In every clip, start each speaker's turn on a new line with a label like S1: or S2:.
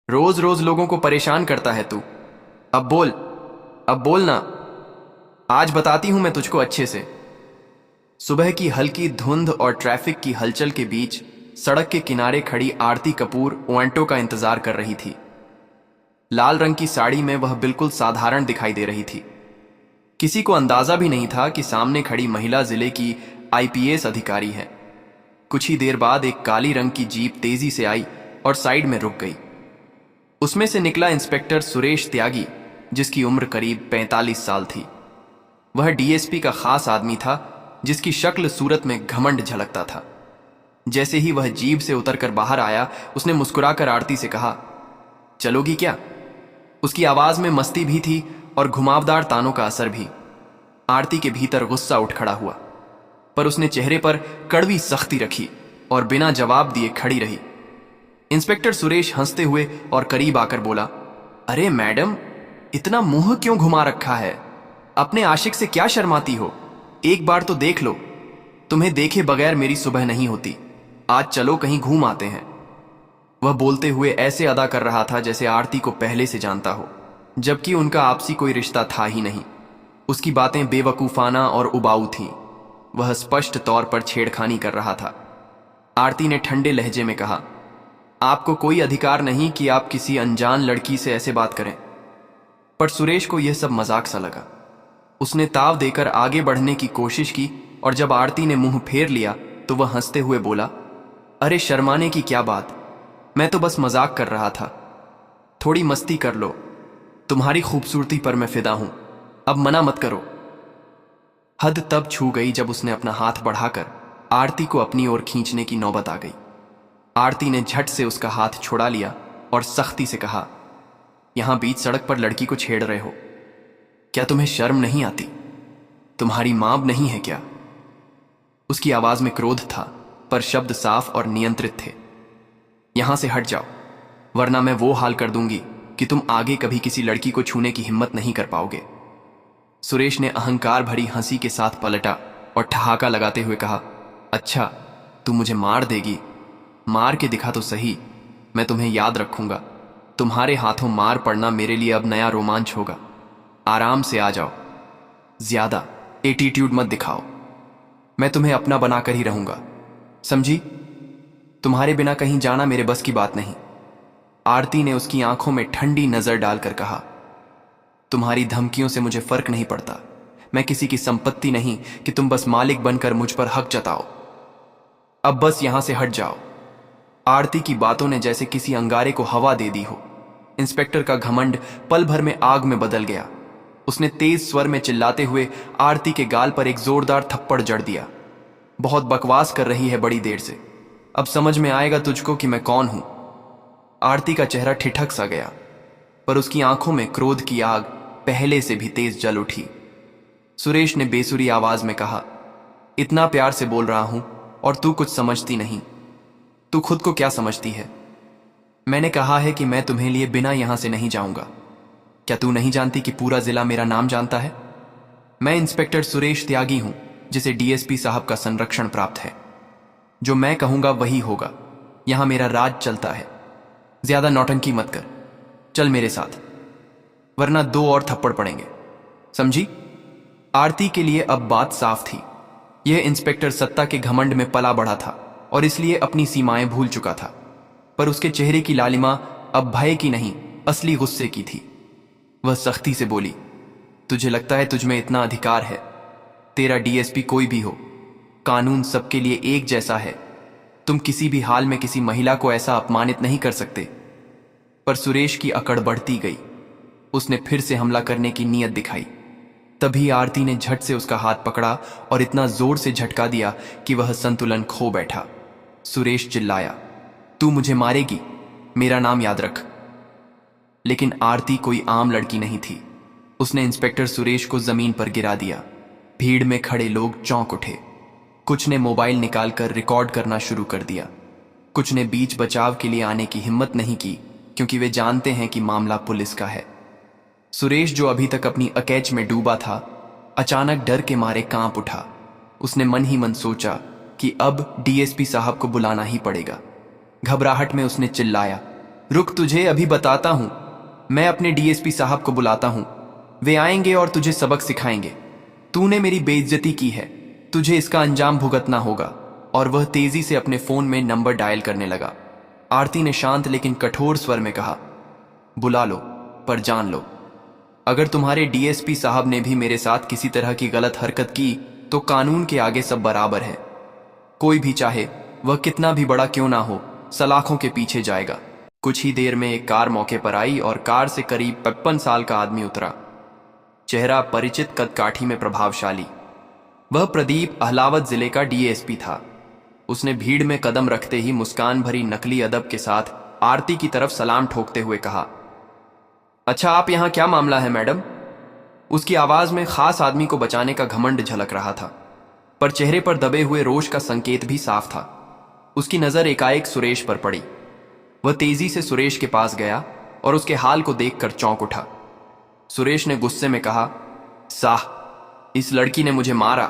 S1: रोज रोज लोगों को परेशान करता है तू। अब बोल, अब बोल ना। आज बताती हूं मैं तुझको अच्छे से। सुबह की हल्की धुंध और ट्रैफिक की हलचल के बीच सड़क के किनारे खड़ी आरती कपूर ओएंटो का इंतजार कर रही थी। लाल रंग की साड़ी में वह बिल्कुल साधारण दिखाई दे रही थी। किसी को अंदाजा भी नहीं था कि सामने खड़ी महिला जिले की आईपीएस अधिकारी है। कुछ ही देर बाद एक काली रंग की जीप तेजी से आई और साइड में रुक गई। उसमें से निकला इंस्पेक्टर सुरेश त्यागी, जिसकी उम्र करीब 45 साल थी। वह डीएसपी का खास आदमी था, जिसकी शक्ल सूरत में घमंड झलकता था। जैसे ही वह जीप से उतरकर बाहर आया, उसने मुस्कुराकर आरती से कहा, चलोगी क्या? उसकी आवाज में मस्ती भी थी और घुमावदार तानों का असर भी। आरती के भीतर गुस्सा उठ खड़ा हुआ, पर उसने चेहरे पर कड़वी सख्ती रखी और बिना जवाब दिए खड़ी रही। इंस्पेक्टर सुरेश हंसते हुए और करीब आकर बोला, अरे मैडम, इतना मुंह क्यों घुमा रखा है? अपने आशिक से क्या शर्माती हो? एक बार तो देख लो। तुम्हें देखे बगैर मेरी सुबह नहीं होती। आज चलो कहीं घूम आते हैं। वह बोलते हुए ऐसे अदा कर रहा था जैसे आरती को पहले से जानता हो, जबकि उनका आपसी कोई रिश्ता था ही नहीं। उसकी बातें बेवकूफाना और उबाऊ थीं। वह स्पष्ट तौर पर छेड़खानी कर रहा था। आरती ने ठंडे लहजे में कहा, आपको कोई अधिकार नहीं कि आप किसी अनजान लड़की से ऐसे बात करें। पर सुरेश को यह सब मजाक सा लगा। उसने ताव देकर आगे बढ़ने की कोशिश की और जब आरती ने मुंह फेर लिया तो वह हंसते हुए बोला, अरे शर्माने की क्या बात, मैं तो बस मजाक कर रहा था। थोड़ी मस्ती कर लो। तुम्हारी खूबसूरती पर मैं फिदा हूं, अब मना मत करो। हद तब छू गई जब उसने अपना हाथ बढ़ाकर आरती को अपनी ओर खींचने की नौबत आ गई। आरती ने झट से उसका हाथ छुड़ा लिया और सख्ती से कहा, यहां बीच सड़क पर लड़की को छेड़ रहे हो? क्या तुम्हें शर्म नहीं आती? तुम्हारी मां नहीं है क्या? उसकी आवाज में क्रोध था, पर शब्द साफ और नियंत्रित थे। यहां से हट जाओ, वरना मैं वो हाल कर दूंगी कि तुम आगे कभी किसी लड़की को छूने की हिम्मत नहीं कर पाओगे। सुरेश ने अहंकार भरी हंसी के साथ पलटा और ठहाका लगाते हुए कहा, अच्छा, तू मुझे मार देगी? मार के दिखा तो सही, मैं तुम्हें याद रखूंगा। तुम्हारे हाथों मार पड़ना मेरे लिए अब नया रोमांच होगा। आराम से आ जाओ, ज्यादा एटीट्यूड मत दिखाओ। मैं तुम्हें अपना बनाकर ही रहूंगा, समझी? तुम्हारे बिना कहीं जाना मेरे बस की बात नहीं। आरती ने उसकी आंखों में ठंडी नजर डालकर कहा, तुम्हारी धमकियों से मुझे फर्क नहीं पड़ता। मैं किसी की संपत्ति नहीं कि तुम बस मालिक बनकर मुझ पर हक जताओ। अब बस यहां से हट जाओ। आरती की बातों ने जैसे किसी अंगारे को हवा दे दी हो। इंस्पेक्टर का घमंड पल भर में आग में बदल गया। उसने तेज स्वर में चिल्लाते हुए आरती के गाल पर एक जोरदार थप्पड़ जड़ दिया। बहुत बकवास कर रही है बड़ी देर से, अब समझ में आएगा तुझको कि मैं कौन हूं। आरती का चेहरा ठिठक सा गया, पर उसकी आंखों में क्रोध की आग पहले से भी तेज जल उठी। सुरेश ने बेसुरी आवाज में कहा, इतना प्यार से बोल रहा हूं और तू कुछ समझती नहीं। तू खुद को क्या समझती है? मैंने कहा है कि मैं तुम्हें लिए बिना यहां से नहीं जाऊंगा। क्या तू नहीं जानती कि पूरा जिला मेरा नाम जानता है? मैं इंस्पेक्टर सुरेश त्यागी हूं, जिसे डीएसपी साहब का संरक्षण प्राप्त है। जो मैं कहूंगा वही होगा। यहां मेरा राज चलता है। ज्यादा नौटंकी मत कर, चल मेरे साथ, वरना 2 और थप्पड़ पड़ेंगे, समझी? आरती के लिए अब बात साफ थी। यह इंस्पेक्टर सत्ता के घमंड में पला बढ़ा था और इसलिए अपनी सीमाएं भूल चुका था। पर उसके चेहरे की लालिमा अब भय की नहीं, असली गुस्से की थी। वह सख्ती से बोली, तुझे लगता है तुझ में इतना अधिकार है? तेरा डीएसपी कोई भी हो, कानून सबके लिए एक जैसा है। तुम किसी भी हाल में किसी महिला को ऐसा अपमानित नहीं कर सकते। पर सुरेश की अकड़ बढ़ती गई। उसने फिर से हमला करने की नीयत दिखाई। तभी आरती ने झट से उसका हाथ पकड़ा और इतना जोर से झटका दिया कि वह संतुलन खो बैठा। सुरेश चिल्लाया, तू मुझे मारेगी? मेरा नाम याद रख। लेकिन आरती कोई आम लड़की नहीं थी। उसने इंस्पेक्टर सुरेश को जमीन पर गिरा दिया। भीड़ में खड़े लोग चौंक उठे। कुछ ने मोबाइल निकालकर रिकॉर्ड करना शुरू कर दिया। कुछ ने बीच बचाव के लिए आने की हिम्मत नहीं की, क्योंकि वे जानते हैं कि मामला पुलिस का है। सुरेश, जो अभी तक अपनी अकैच में डूबा था, अचानक डर के मारे कांप उठा। उसने मन ही मन सोचा कि अब डीएसपी साहब को बुलाना ही पड़ेगा। घबराहट में उसने चिल्लाया, रुक, तुझे अभी बताता हूं। मैं अपने डीएसपी साहब को बुलाता हूं। वे आएंगे और तुझे सबक सिखाएंगे। तूने मेरी बेइज्जती की है, तुझे इसका अंजाम भुगतना होगा। और वह तेजी से अपने फोन में नंबर डायल करने लगा। आरती ने शांत लेकिन कठोर स्वर में कहा, बुला लो, पर जान लो, अगर तुम्हारे डीएसपी साहब ने भी मेरे साथ किसी तरह की गलत हरकत की तो कानून के आगे सब बराबर है। कोई भी चाहे वह कितना भी बड़ा क्यों ना हो, सलाखों के पीछे जाएगा। कुछ ही देर में एक कार मौके पर आई और कार से करीब 55 साल का आदमी उतरा। चेहरा परिचित, कदकाठी में प्रभावशाली। वह प्रदीप अहलावत जिले का डीएसपी था। उसने भीड़ में कदम रखते ही मुस्कान भरी नकली अदब के साथ आरती की तरफ सलाम ठोकते हुए कहा, अच्छा, आप यहां क्या मामला है मैडम? उसकी आवाज में खास आदमी को बचाने का घमंड झलक रहा था, पर चेहरे पर दबे हुए रोष का संकेत भी साफ था। उसकी नजर एकाएक सुरेश पर पड़ी। वह तेजी से सुरेश के पास गया और उसके हाल को देखकर चौंक उठा। सुरेश ने गुस्से में कहा, साह, इस लड़की ने मुझे मारा।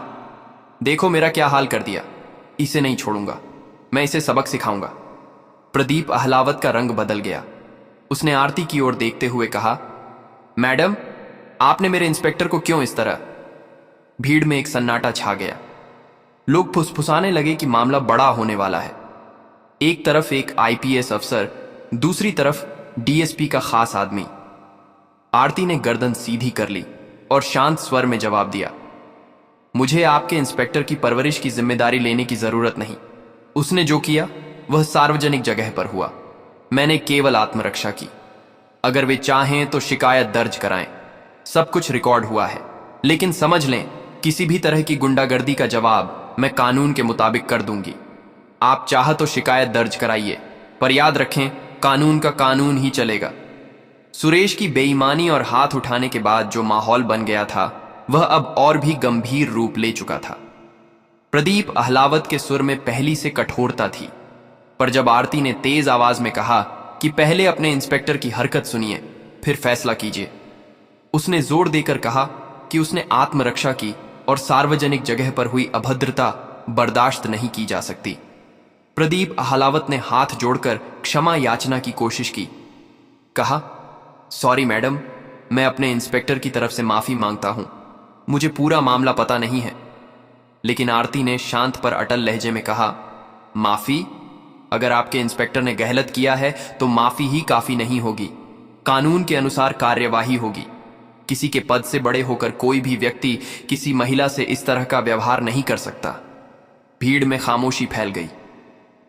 S1: देखो मेरा क्या हाल कर दिया। इसे नहीं छोड़ूंगा, मैं इसे सबक सिखाऊंगा। प्रदीप अहलावत का रंग बदल गया। उसने आरती की ओर देखते हुए कहा, मैडम, आपने मेरे इंस्पेक्टर को क्यों इस तरह? भीड़ में एक सन्नाटा छा गया। लोग फुसफुसाने लगे कि मामला बड़ा होने वाला है। एक तरफ एक आईपीएस अफसर, दूसरी तरफ डीएसपी का खास आदमी। आरती ने गर्दन सीधी कर ली और शांत स्वर में जवाब दिया, मुझे आपके इंस्पेक्टर की परवरिश की जिम्मेदारी लेने की जरूरत नहीं। उसने जो किया वह सार्वजनिक जगह पर हुआ। मैंने केवल आत्मरक्षा की। अगर वे चाहें तो शिकायत दर्ज कराएं। सब कुछ रिकॉर्ड हुआ है। लेकिन समझ लें, किसी भी तरह की गुंडागर्दी का जवाब मैं कानून के मुताबिक कर दूंगी। आप चाह तो शिकायत दर्ज कराइए, पर याद रखें, कानून का कानून ही चलेगा। सुरेश की बेईमानी और हाथ उठाने के बाद जो माहौल बन गया था वह अब और भी गंभीर रूप ले चुका था। प्रदीप अहलावत के सुर में पहली से कठोरता थी, पर जब आरती ने तेज आवाज में कहा कि पहले अपने इंस्पेक्टर की हरकत सुनिए, फिर फैसला कीजिए, उसने जोर देकर कहा कि उसने आत्मरक्षा की और सार्वजनिक जगह पर हुई अभद्रता बर्दाश्त नहीं की जा सकती। प्रदीप अहलावत ने हाथ जोड़कर क्षमा याचना की कोशिश की। कहा, सॉरी मैडम, मैं अपने इंस्पेक्टर की तरफ से माफी मांगता हूं। मुझे पूरा मामला पता नहीं है। लेकिन आरती ने शांत पर अटल लहजे में कहा, माफी? अगर आपके इंस्पेक्टर ने गलत किया है तो माफी ही काफी नहीं होगी। कानून के अनुसार कार्यवाही होगी। किसी के पद से बड़े होकर कोई भी व्यक्ति किसी महिला से इस तरह का व्यवहार नहीं कर सकता। भीड़ में खामोशी फैल गई।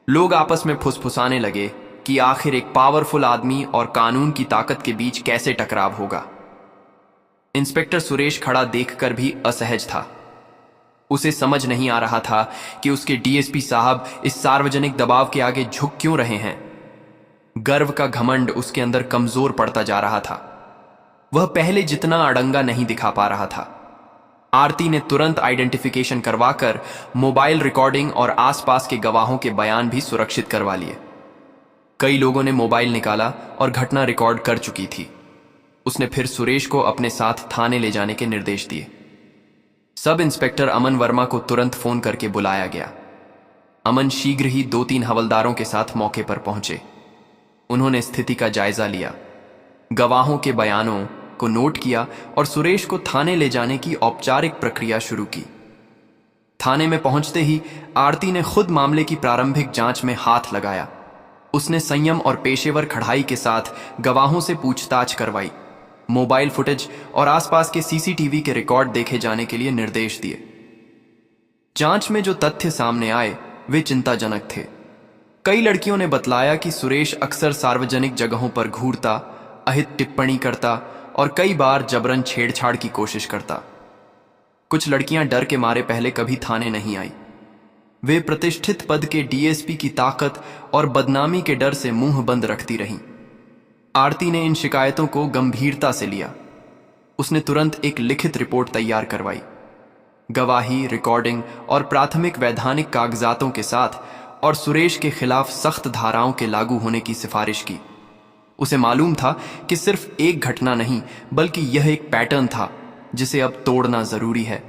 S1: लोग आपस में फुसफुसाने लगे कि आखिर एक पावरफुल आदमी और कानून की ताकत के बीच कैसे टकराव होगा। इंस्पेक्टर सुरेश खड़ा देखकर भी असहज था। उसे समझ नहीं आ रहा था कि उसके डीएसपी साहब इस सार्वजनिक दबाव के आगे झुक क्यों रहे हैं। गर्व का घमंड उसके अंदर कमजोर पड़ता जा रहा था। वह पहले जितना अड़ंगा नहीं दिखा पा रहा था। आरती ने तुरंत आइडेंटिफिकेशन करवाकर मोबाइल रिकॉर्डिंग और आसपास के गवाहों के बयान भी सुरक्षित करवा लिए। कई लोगों ने मोबाइल निकाला और घटना रिकॉर्ड कर चुकी थी। उसने फिर सुरेश को अपने साथ थाने ले जाने के निर्देश दिए। सब इंस्पेक्टर अमन वर्मा को तुरंत फोन करके बुलाया गया। अमन शीघ्र ही 2-3 हवलदारों के साथ मौके पर पहुंचे। उन्होंने स्थिति का जायजा लिया, गवाहों के बयानों को नोट किया और सुरेश को थाने ले जाने की औपचारिक प्रक्रिया शुरू की। थाने में पहुंचते ही आरती ने खुद मामले की प्रारंभिक जांच में हाथ लगाया। उसने संयम और पेशेवर खड़ाई के साथ गवाहों से पूछताछ करवाई, मोबाइल फुटेज और आसपास के सीसीटीवी के रिकॉर्ड देखे जाने के लिए निर्देश दिए। जांच में जो तथ्य सामने आए वे चिंताजनक थे। कई लड़कियों ने बतलाया कि सुरेश अक्सर सार्वजनिक जगहों पर घूरता, अहित टिप्पणी करता और कई बार जबरन छेड़छाड़ की कोशिश करता। कुछ लड़कियां डर के मारे पहले कभी थाने नहीं आई। वे प्रतिष्ठित पद के डीएसपी की ताकत और बदनामी के डर से मुंह बंद रखती रहीं। आरती ने इन शिकायतों को गंभीरता से लिया। उसने तुरंत एक लिखित रिपोर्ट तैयार करवाई, गवाही, रिकॉर्डिंग और प्राथमिक वैधानिक कागजातों के साथ, और सुरेश के खिलाफ सख्त धाराओं के लागू होने की सिफारिश की। उसे मालूम था कि सिर्फ एक घटना नहीं बल्कि यह एक पैटर्न था जिसे अब तोड़ना जरूरी है,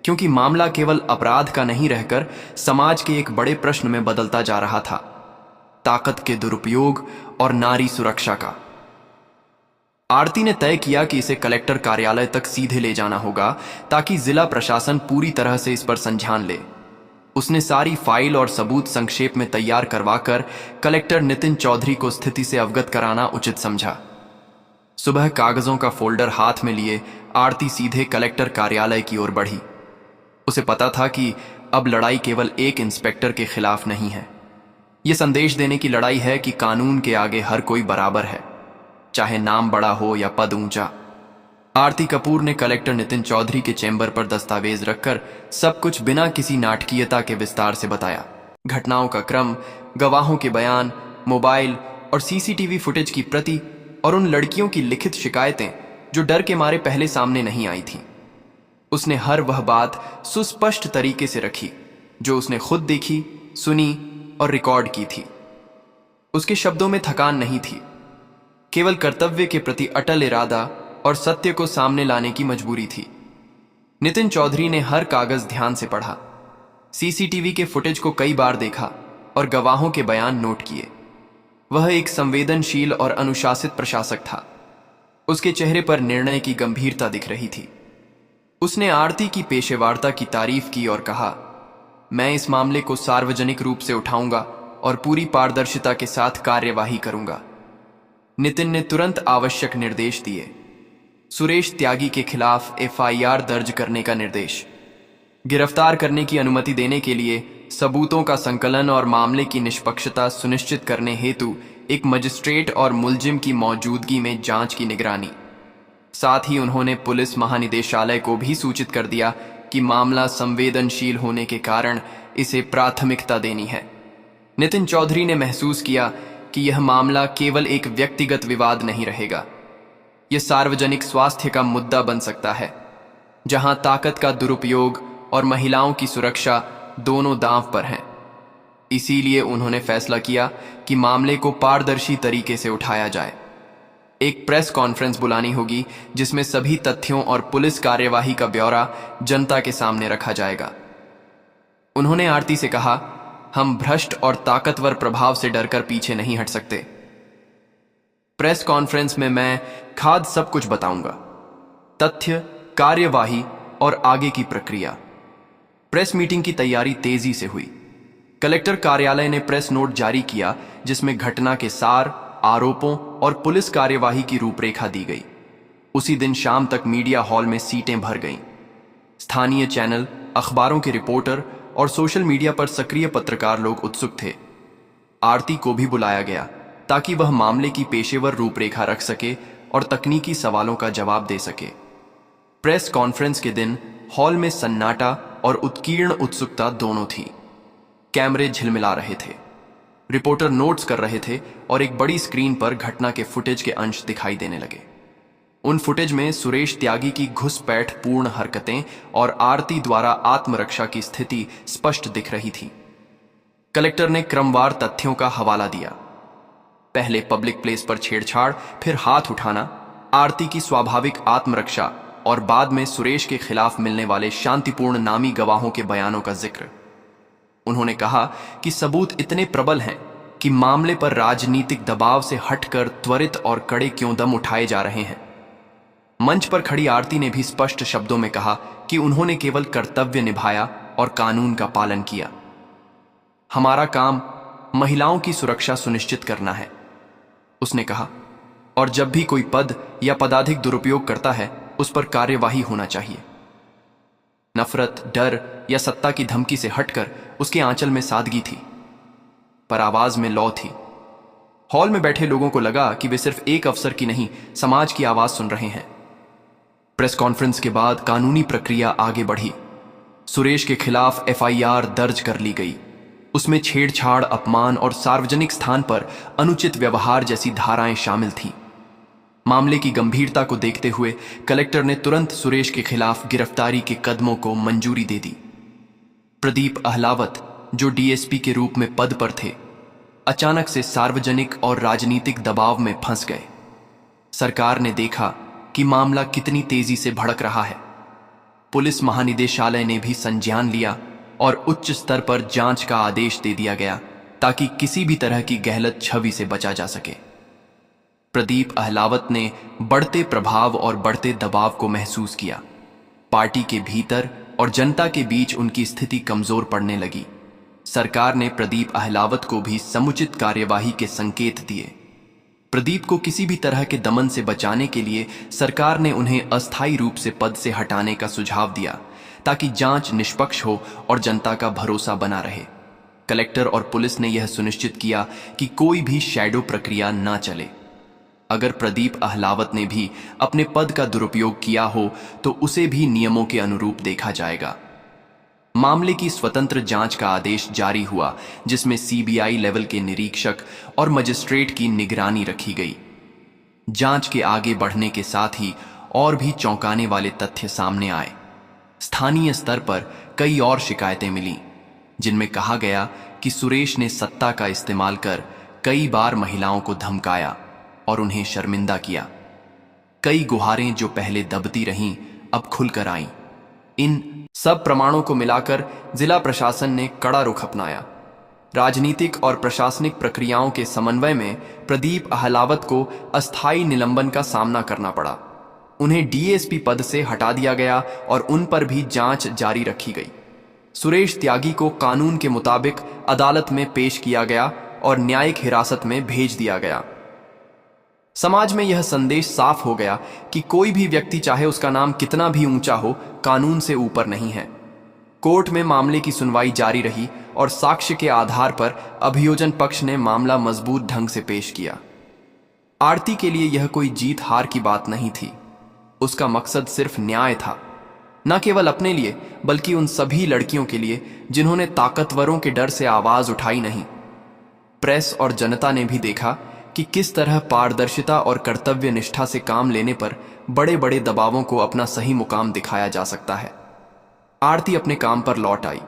S1: क्योंकि मामला केवल अपराध का नहीं रहकर समाज के एक बड़े प्रश्न में बदलता जा रहा था। ताकत के दुरुपयोग और नारी सुरक्षा का। आरती ने तय किया कि इसे कलेक्टर कार्यालय तक सीधे ले जाना होगा ताकि जिला प्रशासन पूरी तरह से इस पर संज्ञान ले। उसने सारी फाइल और सबूत संक्षेप में तैयार करवाकर कलेक्टर नितिन चौधरी को स्थिति से अवगत कराना उचित समझा। सुबह कागजों का फोल्डर हाथ में लिए आरती सीधे कलेक्टर कार्यालय की ओर बढ़ी। उसे पता था कि अब लड़ाई केवल एक इंस्पेक्टर के खिलाफ नहीं है। यह संदेश देने की लड़ाई है कि कानून के आगे हर कोई बराबर है, चाहे नाम बड़ा हो या पद ऊंचा। आरती कपूर ने कलेक्टर नितिन चौधरी के चेंबर पर दस्तावेज रखकर सब कुछ बिना किसी नाटकीयता के विस्तार से बताया। घटनाओं का क्रम, गवाहों के बयान, मोबाइल और सीसीटीवी फुटेज की प्रति और उन लड़कियों की लिखित शिकायतें जो डर के मारे पहले सामने नहीं आई थीं। उसने हर वह बात सुस्पष्ट तरीके से रखी जो उसने खुद देखी, सुनी और रिकॉर्ड की थी। उसके शब्दों में थकान नहीं थी, केवल कर्तव्य के प्रति अटल इरादा और सत्य को सामने लाने की मजबूरी थी। नितिन चौधरी ने हर कागज ध्यान से पढ़ा, सीसीटीवी के फुटेज को कई बार देखा और गवाहों के बयान नोट किए। वह एक संवेदनशील और अनुशासित प्रशासक था। उसके चेहरे पर निर्णय की गंभीरता दिख रही थी। उसने आरती की पेशेवारता की तारीफ की और कहा, मैं इस मामले को सार्वजनिक रूप से उठाऊंगा और पूरी पारदर्शिता के साथ कार्यवाही करूंगा। नितिन ने तुरंत आवश्यक निर्देश दिए। सुरेश त्यागी के खिलाफ एफआईआर दर्ज करने का निर्देश, गिरफ्तार करने की अनुमति देने के लिए सबूतों का संकलन और मामले की निष्पक्षता सुनिश्चित करने हेतु एक मजिस्ट्रेट और मुलजिम की मौजूदगी में जांच की निगरानी। साथ ही उन्होंने पुलिस महानिदेशालय को भी सूचित कर दिया कि मामला संवेदनशील होने के कारण इसे प्राथमिकता देनी है। नितिन चौधरी ने महसूस किया कि यह मामला केवल एक व्यक्तिगत विवाद नहीं रहेगा, यह सार्वजनिक स्वास्थ्य का मुद्दा बन सकता है, जहां ताकत का दुरुपयोग और महिलाओं की सुरक्षा दोनों दांव पर हैं। इसीलिए उन्होंने फैसला किया कि मामले को पारदर्शी तरीके से उठाया जाए। एक प्रेस कॉन्फ्रेंस बुलानी होगी जिसमें सभी तथ्यों और पुलिस कार्यवाही का ब्यौरा जनता के सामने रखा जाएगा। उन्होंने आरती से कहा, हम भ्रष्ट और ताकतवर प्रभाव से डरकर पीछे नहीं हट सकते। प्रेस कॉन्फ्रेंस में मैं खाद सब कुछ बताऊंगा, तथ्य, कार्यवाही और आगे की प्रक्रिया। प्रेस मीटिंग की तैयारी तेजी से हुई। कलेक्टर कार्यालय ने प्रेस नोट जारी किया जिसमें घटना के सार, आरोपों और पुलिस कार्यवाही की रूपरेखा दी गई। उसी दिन शाम तक मीडिया हॉल में सीटें भर गईं। स्थानीय चैनल, अखबारों के रिपोर्टर और सोशल मीडिया पर सक्रिय पत्रकार लोग उत्सुक थे। आरती को भी बुलाया गया ताकि वह मामले की पेशेवर रूपरेखा रख सके और तकनीकी सवालों का जवाब दे सके। प्रेस कॉन्फ्रेंस के दिन हॉल में सन्नाटा और उत्कीर्ण उत्सुकता दोनों थी। कैमरे झिलमिला रहे थे, रिपोर्टर नोट्स कर रहे थे और एक बड़ी स्क्रीन पर घटना के फुटेज के अंश दिखाई देने लगे। उन फुटेज में सुरेश त्यागी की घुसपैठ पूर्ण हरकतें और आरती द्वारा आत्मरक्षा की स्थिति स्पष्ट दिख रही थी। कलेक्टर ने क्रमवार तथ्यों का हवाला दिया। पहले पब्लिक प्लेस पर छेड़छाड़, फिर हाथ उठाना, आरती की स्वाभाविक आत्मरक्षा और बाद में सुरेश के खिलाफ मिलने वाले शांतिपूर्ण नामी गवाहों के बयानों का जिक्र। उन्होंने कहा कि सबूत इतने प्रबल हैं कि मामले पर राजनीतिक दबाव से हटकर त्वरित और कड़े क्यों दम उठाए जा रहे हैं। मंच पर खड़ी आरती ने भी स्पष्ट शब्दों में कहा कि उन्होंने केवल कर्तव्य निभाया और कानून का पालन किया। हमारा काम महिलाओं की सुरक्षा सुनिश्चित करना है, उसने कहा, और जब भी कोई पद या पदाधिक दुरुपयोग करता है उस पर कार्यवाही होना चाहिए। नफरत, डर या सत्ता की धमकी से हटकर उसके आंचल में सादगी थी, पर आवाज में लौ थी। हॉल में बैठे लोगों को लगा कि वे सिर्फ एक अफसर की नहीं, समाज की आवाज सुन रहे हैं। प्रेस कॉन्फ्रेंस के बाद कानूनी प्रक्रिया आगे बढ़ी। सुरेश के खिलाफ एफआईआर दर्ज कर ली गई। उसमें छेड़छाड़, अपमान और सार्वजनिक स्थान पर अनुचित व्यवहार जैसी धाराएं शामिल थीं। मामले की गंभीरता को देखते हुए कलेक्टर ने तुरंत सुरेश के खिलाफ गिरफ्तारी के कदमों को मंजूरी दे दी। प्रदीप अहलावत, जो डीएसपी के रूप में पद पर थे, अचानक से सार्वजनिक और राजनीतिक दबाव में फंस गए। सरकार ने देखा कि मामला कितनी तेजी से भड़क रहा है। पुलिस महानिदेशालय ने भी संज्ञान लिया और उच्च स्तर पर जांच का आदेश दे दिया गया, ताकि किसी भी तरह की गहलत छवि से बचा जा सके। प्रदीप अहलावत ने बढ़ते प्रभाव और बढ़ते दबाव को महसूस किया। पार्टी के भीतर और जनता के बीच उनकी स्थिति कमजोर पड़ने लगी। सरकार ने प्रदीप अहलावत को भी समुचित कार्यवाही के संकेत दिए। प्रदीप को किसी भी तरह के दमन से बचाने के लिए सरकार ने उन्हें अस्थायी रूप से पद से हटाने का सुझाव दिया, ताकि जांच निष्पक्ष हो और जनता का भरोसा बना रहे। कलेक्टर और पुलिस ने यह सुनिश्चित किया कि कोई भी शैडो प्रक्रिया ना चले। अगर प्रदीप अहलावत ने भी अपने पद का दुरुपयोग किया हो तो उसे भी नियमों के अनुरूप देखा जाएगा। मामले की स्वतंत्र जांच का आदेश जारी हुआ, जिसमें सीबीआई लेवल के निरीक्षक और मजिस्ट्रेट की निगरानी रखी गई। जांच के आगे बढ़ने के साथ ही और भी चौंकाने वाले तथ्य सामने आए। स्थानीय स्तर पर कई और शिकायतें मिलीं, जिनमें कहा गया कि सुरेश ने सत्ता का इस्तेमाल कर कई बार महिलाओं को धमकाया और उन्हें शर्मिंदा किया। कई गुहारें जो पहले दबती रहीं अब खुलकर आईं। इन सब प्रमाणों को मिलाकर जिला प्रशासन ने कड़ा रुख अपनाया। राजनीतिक और प्रशासनिक प्रक्रियाओं के समन्वय में प्रदीप अहलावत को अस्थायी निलंबन का सामना करना पड़ा। उन्हें डीएसपी पद से हटा दिया गया और उन पर भी जांच जारी रखी गई। सुरेश त्यागी को कानून के मुताबिक अदालत में पेश किया गया और न्यायिक हिरासत में भेज दिया गया। समाज में यह संदेश साफ हो गया कि कोई भी व्यक्ति, चाहे उसका नाम कितना भी ऊंचा हो, कानून से ऊपर नहीं है। कोर्ट में मामले की सुनवाई जारी रही और साक्ष्य के आधार पर अभियोजन पक्ष ने मामला मजबूत ढंग से पेश किया। आरती के लिए यह कोई जीत हार की बात नहीं थी। उसका मकसद सिर्फ न्याय था, न केवल अपने लिए बल्कि उन सभी लड़कियों के लिए जिन्होंने ताकतवरों के डर से आवाज उठाई नहीं। प्रेस और जनता ने भी देखा कि किस तरह पारदर्शिता और कर्तव्य निष्ठा से काम लेने पर बड़े बड़े दबावों को अपना सही मुकाम दिखाया जा सकता है। आरती अपने काम पर लौट आई,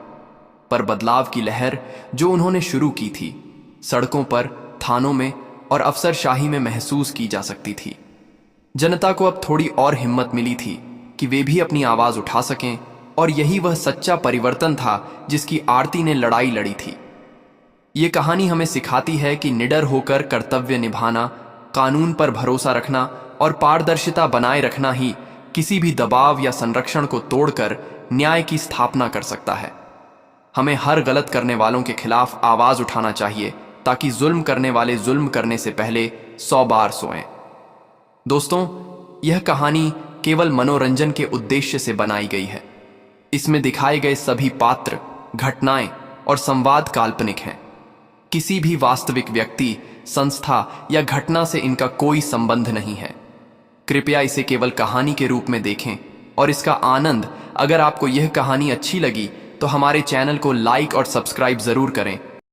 S1: पर बदलाव की लहर जो उन्होंने शुरू की थी, सड़कों पर, थानों में और अफसरशाही में महसूस की जा सकती थी। जनता को अब थोड़ी और हिम्मत मिली थी कि वे भी अपनी आवाज उठा सकें, और यही वह सच्चा परिवर्तन था जिसकी आरती ने लड़ाई लड़ी थी। ये कहानी हमें सिखाती है कि निडर होकर कर्तव्य निभाना, कानून पर भरोसा रखना और पारदर्शिता बनाए रखना ही किसी भी दबाव या संरक्षण को तोड़कर न्याय की स्थापना कर सकता है। हमें हर गलत करने वालों के खिलाफ आवाज उठाना चाहिए, ताकि जुल्म करने वाले जुल्म करने से पहले 100 बार सोएं। दोस्तों, यह कहानी केवल मनोरंजन के उद्देश्य से बनाई गई है। इसमें दिखाए गए सभी पात्र, घटनाएं और संवाद काल्पनिक हैं। किसी भी वास्तविक व्यक्ति, संस्था या घटना से इनका कोई संबंध नहीं है। कृपया इसे केवल कहानी के रूप में देखें और इसका आनंद। अगर आपको यह कहानी अच्छी लगी तो हमारे चैनल को लाइक और सब्सक्राइब जरूर करें